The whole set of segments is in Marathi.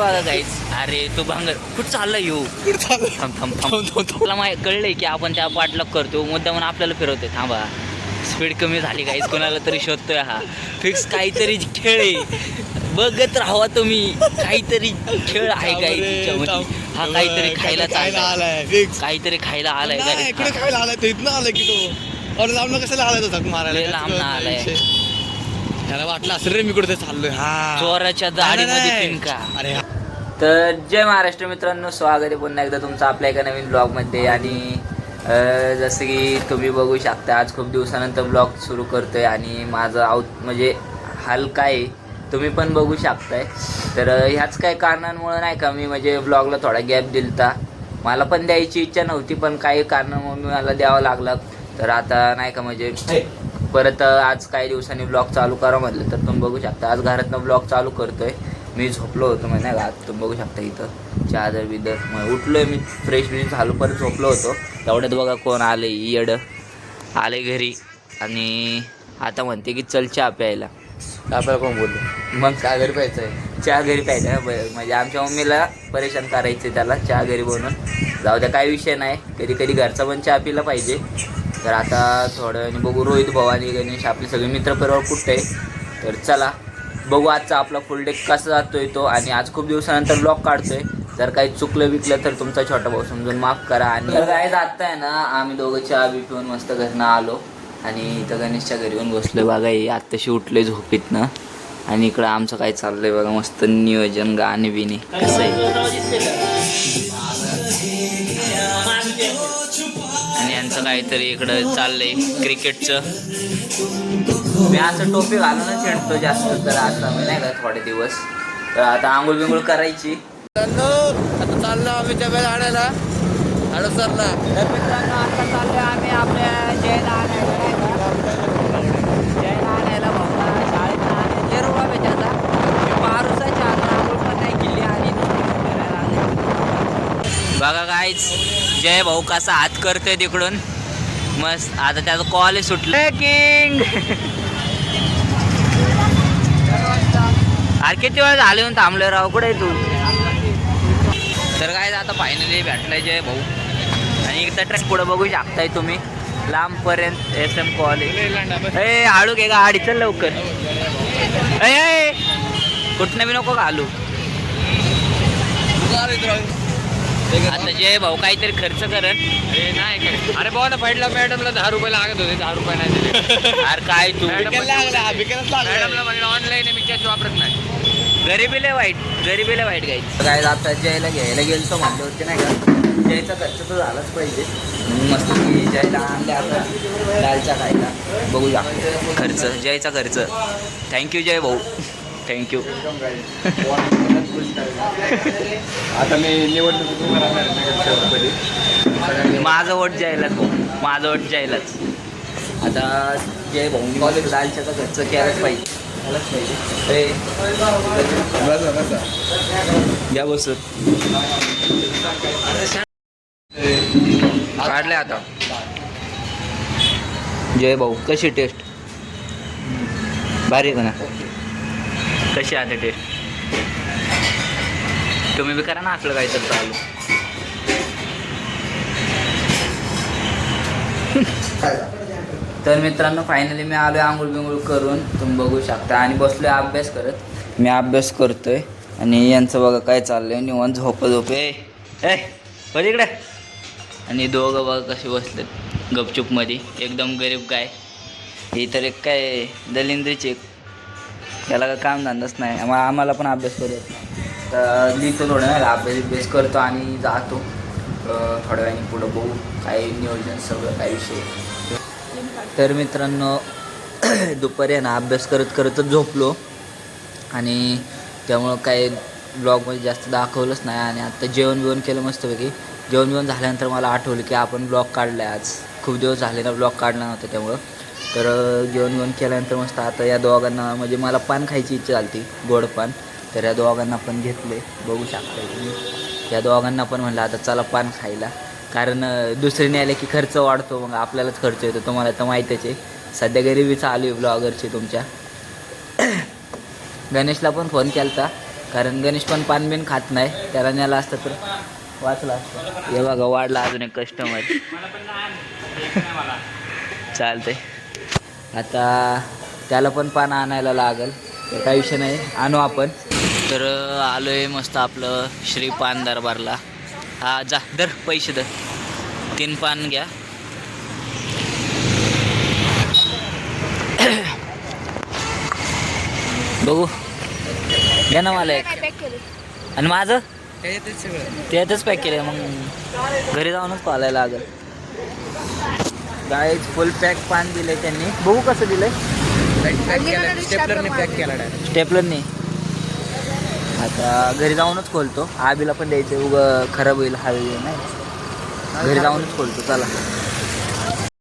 बघा काहीच. अरे तो भांगर कुठं चालला येऊ. थांब थांब थांब. मला कळलंय की आपण त्या पाठलाग करतो मुद्दा म्हणून आपल्याला फिरवतोय. थांबा स्पीड कमी झाली काहीच, कोणाला तरी शोधतोय. हा फिक्स काहीतरी खेळ आहे, बघत राहावा तुम्ही. काहीतरी खेळ आहे काही तिच्यामध्ये. हा काहीतरी खायला चाललाय, काहीतरी खायला आलाय. इकडे खायला आलाय तो, इथनं आलाय की तो. अरे लांब कशाला आलाय तो झक मारायला. लांब ना आलाय. त्याला वाटलं असेल रे मी कुठे चाललोय. हा चोराच्या दाढीमध्ये पिंका. अरे तर जय महाराष्ट्र मित्रांनो, स्वागत आहे पुन्हा एकदा तुमचं आपल्या एका नवीन ब्लॉगमध्ये. आणि जसं की तुम्ही बघू शकता आज खूप दिवसानंतर ब्लॉग सुरू करतोय आणि माझं म्हणजे हाल काय तुम्ही पण बघू शकताय. तर ह्याच काही कारणांमुळे नाही का मी म्हणजे ब्लॉगला थोडा गॅप दिलता. मला पण द्यायची इच्छा नव्हती पण काही कारणामुळे मला द्यावं लागलं. तर आता नाही का म्हणजे परत आज काही दिवसांनी ब्लॉग चालू करा म्हटलं तर तुम्ही बघू शकता आज घरातनं ब्लॉग चालू करतोय. मी झोपलो होतो म्हणजे नाही का, तुम्ही बघू शकता इथं चादर बिदर मग उठलोय मी, फ्रेश बिश झालो परत झोपलो होतो. तेवढ्यात बघा कोण आलं, येडं आले घरी आणि आता म्हणते की चल चहा प्यायला. आपल्याला कोण बोललो मग चहा घरी प्यायचं आहे. चहा घरी प्यायचा म्हणजे आमच्या मम्मीला परेशान करायचं त्याला चहा घरी बनवून. जाऊ द्या काही विषय नाही, कधी कधी घरचा पण चहा पिला पाहिजे. तर आता थोडं बघू रोहित भाऊ आणि गणेश आपले सगळे मित्रपरिवार कुठे आहे. तर चला बघू आजचा आपला फुल डे कसा जातोय तो. आणि आज खूप दिवसानंतर ब्लॉग काढतोय. जर काही चुकलं विकलं तर तुमचा छोटा भाऊ समजून माफ करा. आणि काय जात आहे ना, आम्ही दोघं चहा बी पिऊन मस्त घरनं आलो आणि इथं गणेशच्या घरी येऊन बसलोय. बघा हे आत्ताशी उठले झोपीतनं आणि इकडं आमचं काय चाललंय बघा, मस्त नियोजन गाणे बिणे कसं आहे. आणि यांचं काहीतरी इकडं चाललंय क्रिकेटचं. मी असं टोपी घालूनच खेळतो जास्त, तर आता मी नाही का थोडे दिवस. तर आता आंघोळ बिंघोळ करायची. आता चाललो आम्ही डब्याला आणायला हडसरला. तर मित्रांनो आता चाललोय आम्ही आपल्या जयला आणायला भाऊला शाळेत आणायला रुपा भेटायचा. मी पारुसाच्या आंघोळ पण नाही केली आणि बघा काहीच जय भाऊ कसा हात करतोय तिकडून मस्त. आता त्याचं कॉलेज सुटलं किंग. अरे किती वेळ झाले येऊन थांबलोय राव, कुठे आहे तू. तर काय आता फायनली भेटलाय जय भाऊ आणि एकदा ट्रॅक पुढं बघू शकताय तुम्ही लांबपर्यंत SM कॉलेज. ए हळू घे गाडी, चल लवकर. कुठनं बी नको घालू. आता जय भाऊ काहीतरी खर्च करन. नाही अरे भाऊ ना फाईटला मॅडमला 10 रुपये लागत होते, 10 रुपये नाही दिले. अरे काय तू मॅडमला म्हणजे ऑनलाईन मी कॅश वापरत नाही. गरीबीला वाईट काय. आता जयला घ्यायला गेलो तो म्हणले होते नाही का, जयचा खर्च तर झालाच पाहिजे. मस्त की जयला आणले आता लालच्या खायला. बघू या खर्च, जयचा खर्च. थँक्यू जय भाऊ, थँक्यू. आता मी निवडणूक माझं वोट जायलाच भाऊ, माझं वोट जायलाच. आता जय भाऊ कॉलेज लालच्याचा खर्च केलाच पाहिजे. या बसत काढले आता. जय भाऊ कशी टेस्ट, भारी का ना. कशी आता टेस्ट तुम्ही बी करा ना आपलं काय तर चालू. तर मित्रांनो फायनली मी आलो आंघोळ बिंघोळ करून, तुम्ही बघू शकता. आणि बसलोय अभ्यास करत. मी अभ्यास करतोय आणि यांचं बघा काय चाललंय, निवांत झोपे बरं इकडे. आणि दोघं बघा कसे बसलेत गपचूपमध्ये, एकदम गरीब काय. हे तर एक काय दलिंद्रीचे, त्याला काय काम धंदाच नाही. आम्हाला पण अभ्यास करत नाही. तर लिहितो थोडं नाही अभ्यास करतो आणि जातो. थोड्या वेळाने पुढं बघू काय नियोजन सगळं काय विषय. तर मित्रांनो दुपारी आहे ना अभ्यास करतच झोपलो आणि त्यामुळं काय ब्लॉगमध्ये जास्त दाखवलंच नाही. आणि आत्ता जेवण बिवण केलं मस्तपैकी. जेवण बिवण झाल्यानंतर मला आठवलं की आपण ब्लॉग काढला आहे आज. खूप दिवस झाले ना ब्लॉग काढला नव्हता त्यामुळं. तर जेवण बिवण केल्यानंतर मस्त आता या दोघांना म्हणजे मला पान खायची इच्छा झाली होती, गोड पान. तर या दोघांना पण घेतले, बघू शकता तुम्ही. या दोघांना पण म्हणलं आता चला पान खायला, कारण दुसरीने आले की खर्च वाढतो, मग आपल्यालाच खर्च येतो. तुम्हाला तर माहीतच आहे सध्या गरिबी चालू आहे ब्लॉगरची तुमच्या. गणेशला पण फोन केला होता कारण गणेश पण पान बिन खात नाही, त्याला न्यायला असतं तर वाचला असतं. हे बघा वाढला अजून एक कस्टमर. चालतंय, आता त्याला पण पान आणायला लागल, तर काही विषय नाही, आणू आपण. तर आलोय मस्त आपलं श्री पान दरबारला. हा जा, दर पैसे दर, 3 पान घ्या. बघू घ्या ना मला एक. आणि माझं त्यातच पॅक केलं, मग घरी जाऊनच पाहायला लागेल. काय फुल पॅक पान दिलंय त्यांनी. बघू कसं दिलंय. स्टेपलरने. आता घरी जाऊनच खोलतो. आबीला पण द्यायचं, उगं खराब होईल हवी नाही. घरी जाऊनच खोलतो. चला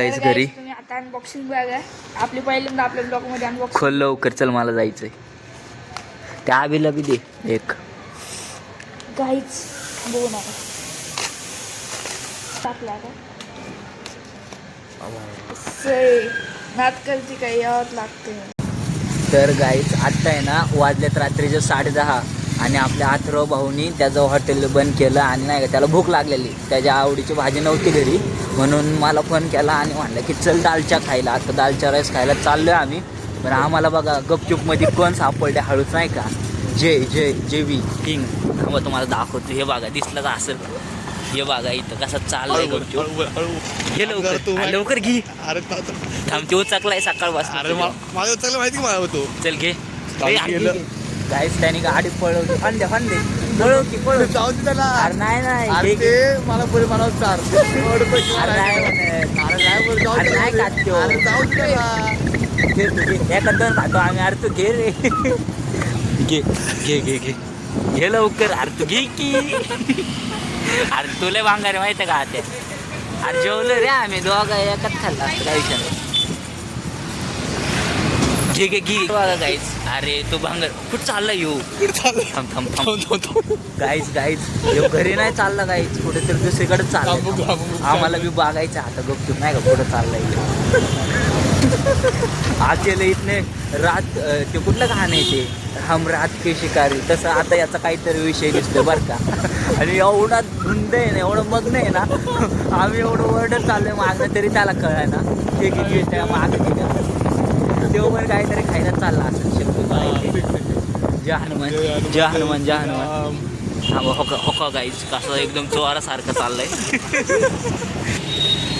घरी. आता अनबॉक्सिंग बॅग आहे आपली, पहिल्यांदा आपल्या ब्लॉग मध्ये अनबॉक्सिंग. खोल लवकर, चल मला जायचंय. त्या आबीला बी दे एक. काहीच बघू नका टाकला का नाटकाची काही यावंच लागते. तर गाईच आत्ता आहे ना वाजल्यात रात्रीचे 10:30 आणि आपल्या अथर्व भाऊनी त्याचं हॉटेल बंद केलं. आणि नाही का त्याला भूक लागलेली, त्याच्या आवडीची भाजी नव्हती घरी, म्हणून मला फोन केला आणि म्हणलं की चल दालच्या खायला. आता दालच्या राईस खायला चाललो आहे आम्ही. पण आम्हाला बघा गपचूपमध्ये कोण सापडले हळूच नाही का, जेवी किंग. मग तुम्हाला दाखवतो. हे बघा दिसलं का असेल. हे बघा इथं कसं चाललंय गपचूप. हे लवकर लवकर घे. अरे थांब, तो चकलाय सकाळपासून. अरे माझं चांगलं माहिती मला होतो. चल घे. गाईस त्याने गाडी पळवली. फांदे पळव की पळव. जाऊ दे त्याला. अरे नाही अरे ते मला पुढे म्हणावं चार. अरे नाही खात त्यो. अरे जाऊ दे त्याला. एका दोन खातो आम्ही. अरे तू घे रे. घे घे लवकर. अरे तू घे की. अरे तुला भांगारे माहिती का त्या. अरे जेवलो रे आम्ही दोघं एकच खाल्ला असतं, काही विषय नाही. घे बघा गाईज. अरे तो भांगर कुठं चालला येऊ. थांब गाईज यो घरी नाही चालला गाईज, कुठेतरी दुसरीकडे चालला. आम्हाला बी बघायचं आता गपचूप नाही का कुठं चाललाय. अकेले इथने रात ते कुठलं गाणं आहे ते, हम रात के शिकारी, तसं आता याचा काहीतरी विषय दिसतो बरं का. आणि एवढा धुंद आहे ना, एवढं मग्न आहे ना, आम्ही एवढं वर्डर चाललोय मागणं तरी त्याला कळाय ना ते किती त्या मागं गेलं. तेव्हा काहीतरी खायला चालला असेल शकतो. जय हनुमान. हा होका गाईज कसं एकदम चोरासारखं चाललंय.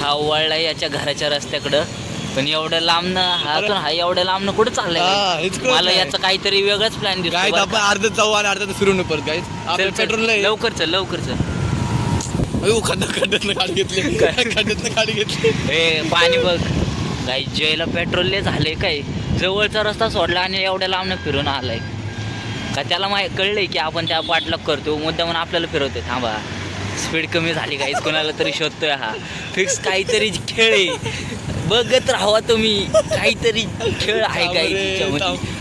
हा वळलाय याच्या घराच्या रस्त्याकडं. पण एवढ्या लांबनं हा एवढ्या लांबनं कुठं चाललंय. मला याचा काहीतरी वेगळाच प्लॅन दिसतो. आपण अर्धच जाऊ आणि अर्धा फिरून परत गाईज. आपलं पेट्रोल नाही. लवकर चल. खड्ड्यातनं गाडी घेतली. ए पाणी बघ गाई. जयला पेट्रोलले झाले काय, जवळचा रस्ता सोडला आणि एवढ्या लांबनं फिरून आलाय का. त्याला कळलंय की आपण त्या पाठलाग करतो, मुद्दा म्हणून आपल्याला फिरवतोय. थांबा, स्पीड कमी झाली गाईज, कोणाला तरी शोधतोय. हा फिक्स काहीतरी खेळ आहे, बघत राहावा तुम्ही. काहीतरी खेळ आहे गाईज.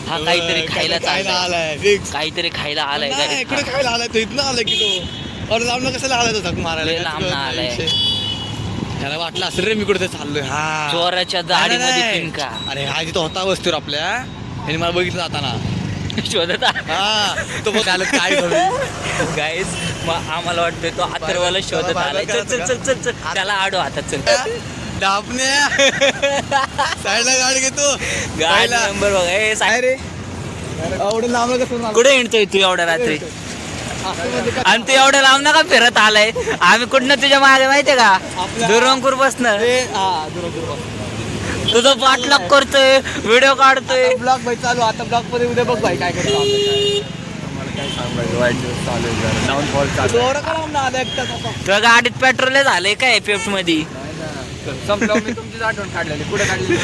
हा काहीतरी खायला चाललाय, काहीतरी खायला आलाय गाईज. इकडे खायला आलाय तो, इथनं आलाय की तो. अरे लांबनं कशाला आलाय तो झक मारायला. लांबनं आलाय. त्याला वाटलं असं रे मी कुठे चाललोय. हा चोराच्या दाढीमध्ये पिंका. अरे हा जिथं होता वस्तीवर आपल्या, ह्याने मला बघितलं जाताना. शोधत हा तो बघ आलं काय गाईज. मग आम्हाला वाटतंय तो अथर्वला शोधत आलाय. चल त्याला आडो आता. चल डापण्या साईडला गाडी घेतो. गाडी नंबर बघा. ए काय रे एवढं लांब कसं कुठे हिंडतोय तू एवढ्या रात्री. आणि तू एवढ्या लांब नका फिरत आलाय. आम्ही कुठनं तुझ्या मागे माहितीये का, दुरंगपूर बसनं तुझं पाठलाग करतोय, व्हिडिओ काढतोय. ब्लॉग भाई चालू. आता ब्लॉग मध्ये उद्या बघ भाई काय करतो. तुझ्या गाडीत पेट्रोल झालंय काय पेप्ट मध्ये. तुमचीच आठवण काढलेली कुठे काढली.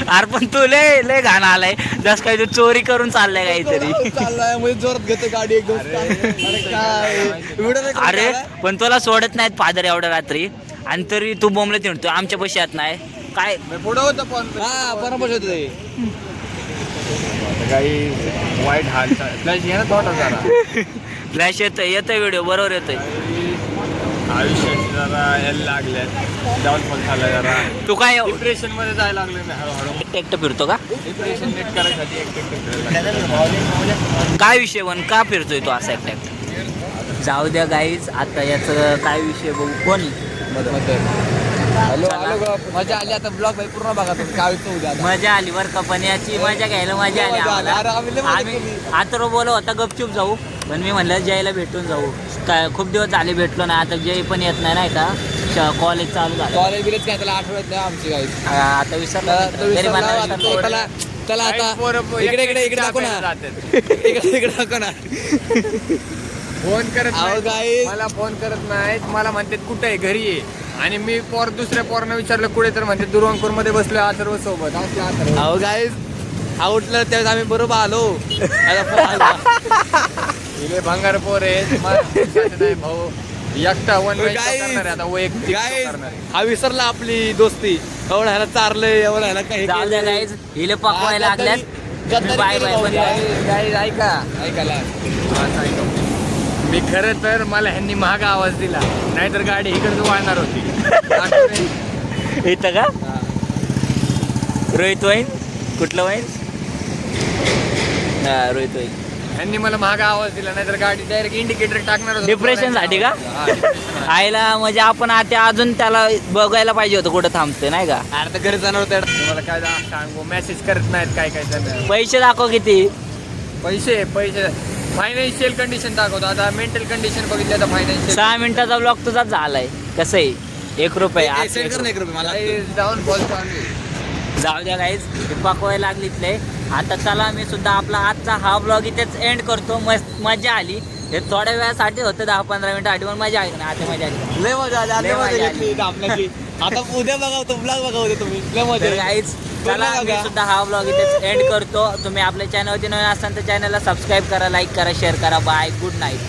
अरे पण तू लय घाण आलाय. जस काही तू चोरी करून चाललाय काहीतरी. चाललाय जोरात घेतो गाडी एकदम. अरे पण तुला सोडत नाहीत फादर एवढ्या रात्री, आणि तरी तू बोंबले तिणतो आमच्या पैसे येत नाही काय. पुढं होतं पण बरोबर होत काही वाईट हाल. फ्लॅश घे ना थोडा जरा. फ्लॅश येतोय व्हिडिओ बरोबर येतोय. आयुष्याची जरा हेल लागले डाऊनफॉल झाला जरा तू काय डिप्रेशन मध्ये जायला लागले मी हळूहळू. एकटं फिरतो का? डिप्रेशन नीट करायसाठी एक काय विषय पण का फिरतोय तो असा एकट्या? जाऊ द्या गाईज, आता याचं काय विषय बघू. कोणी हॅलो हॅलो मजा आली आता ब्लॉग भाई पूर्ण बघा तुम्ही काय होतं उद्या आता. मजा आली बरं का, पण याची मजा घ्यायला मजा आली मजा आली. अरे आम्हाला. आम्ही लय मजा आम्ही केली. आता बोलत होता गपचूप जाऊ, पण मी म्हणलं जयला भेटून जाऊ. काय खूप दिवस झाले भेटलो ना, आता जय पण येत नाही का, कॉलेज चालू झालं. कॉलेज बिलेज काय त्याला आठवत नाही आमची काही आता विसरलं तरी मला विसरलं. त्याला आता इकडे इकडे इकडे दाखव ना इकडे इकडे दाखव ना. फोन करत अहो नाहीत. guys. मला फोन करत नाहीत. मला म्हणतात कुठे आहे, घरी आहे. आणि मी दुसऱ्या पोरांना विचारलं कुठे, तर म्हणते दुर्वांकूर मध्ये बसलोय अथर्व सोबत. असले अथर्व. अहो गाईज आउटलं त्यावेळेस आम्ही बरोबर आलो. आता phone आला. इले भंगार पोर आहे. मला विश्वास नाही भाऊ. एकटा वन Guys. करणार आहे आता वैयक्तिक गाईज करणार आहे. हा विसरला आपली दोस्ती. एवढं ह्याला चारलंय एवढं ह्याला काही जाऊ द्या गाईज, हिले पकवायला लागल्यात. बाय बाय पण Guys, ऐका ऐकायला असं ऐका. मी खरं तर मला ह्यांनी महाग आवाज दिला, नाहीतर गाडी इकडे वाळणार होती. इथं का रोहित वाईन? कुठलं वाईन? हा रोहित वाईन. ह्यांनी मला महाग आवाज दिला, नाहीतर गाडी डायरेक्ट इंडिकेटर टाकणार होती. Depression साठी का? हा, depression साठी. आईला म्हणजे आपण आता अजून त्याला बघायला पाहिजे होतं कुठं थांबतोय नाही का. अरे तर घरी जाणार होत्या. तुम्हाला काय सांगू, मेसेज करत नाहीत काय काय जण. पैसे दाखव किती. पैसे फायनान्शियल कंडिशन दाखवतो. आता मेंटल कंडिशन बघितलं तर फायनान्शियल 6 मिनिटाचा ब्लॉग तुझाच झालाय. कसं आहे, 1 रुपये आज सेंड कर ना 1 रुपये मला. जाऊन बॉल चालू. जाऊ द्या गाईज, पकवायला लागलीतले. आता चला मी सुद्धा आपला आजचा हा ब्लॉग इथेच एंड करतो. मजा आली. हे थोड्या वेळासाठी होतं 10-15 मिनिटासाठी, पण मजा आली ना. आता मजा आली. लय मजा आली. लय लय मजा मजा आली. घेतली आपल्याची. आता उद्या बघा तो ब्लॉग बघा उद्या तुम्ही. लय मजा तर आली. गाईज चला मी बघा. सुद्धा हा ब्लॉग इथेच एंड करतो. तुम्ही आपल्या चॅनलवरती नवीन असाल तर चॅनलला सबस्क्राईब करा, लाईक करा, शेअर करा. Bye, good night.